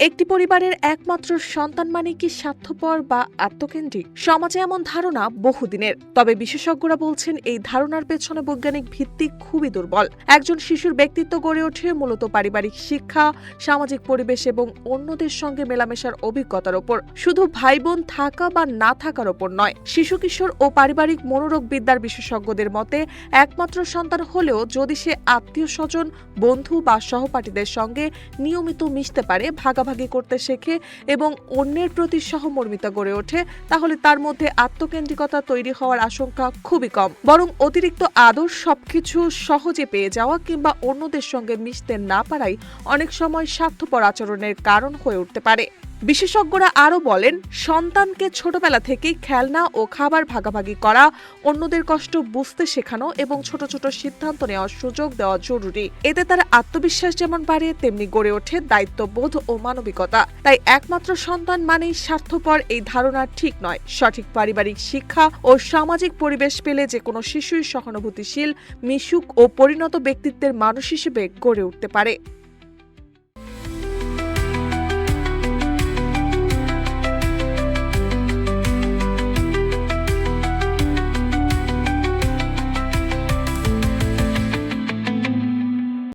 একটি পরিবারের একমাত্র সন্তান মানে কি স্বার্থপর বা আত্মকেন্দ্রিক? সমাজে এমন ধারণা বহুদিনের। তবে বিশেষজ্ঞরা বলছেন এই ধারণার পেছনে বৈজ্ঞানিক ভিত্তি খুবই দুর্বল। একজন শিশুর ব্যক্তিত্ব গড়ে ওঠে মূলত পারিবারিক শিক্ষা, সামাজিক পরিবেশ এবং অন্যদের সঙ্গে মেলামেশার অভিজ্ঞতার ওপর, শুধু ভাই বোন থাকা বা না থাকার ওপর নয়। শিশু কিশোর ও পারিবারিক মনোরোগ বিদ্যার বিশেষজ্ঞদের মতে একমাত্র সন্তান হলেও যদি সে আত্মীয় স্বজন, বন্ধু বা সহপাঠীদের সঙ্গে নিয়মিত মিশতে পারে, ভাগাভাগি করতে শেখে এবং অন্যের প্রতি সহমর্মিতা গড়ে ওঠে, তাহলে তার মধ্যে আত্মকেন্দ্রিকতা তৈরি হওয়ার আশঙ্কা খুবই কম। বরং অতিরিক্ত আদর, সবকিছু সহজে পেয়ে যাওয়া কিংবা অন্যদের সঙ্গে মিশতে না পারাই অনেক সময় স্বার্থপর আচরণের কারণ হয়ে উঠতে পারে। বিশেষজ্ঞরা আরও বলেন, সন্তানকে ছোটবেলা থেকেই খেলনা ও খাবার ভাগাভাগি করা, অন্যদের কষ্ট বুঝতে শেখানো এবং ছোট ছোট সিদ্ধান্ত নেওয়ার সুযোগ দেওয়া জরুরি। এতে তার আত্মবিশ্বাস যেমন বাড়ে, তেমনি গড়ে ওঠে দায়িত্ববোধ ও মানবিকতা। তাই একমাত্র সন্তান মানেই স্বার্থপর এই ধারণা ঠিক নয়। সঠিক পারিবারিক শিক্ষা ও সামাজিক পরিবেশ পেলে যে কোনো শিশুই সহানুভূতিশীল, মিশুক ও পরিণত ব্যক্তিত্বের মানুষ হিসেবে গড়ে উঠতে পারে।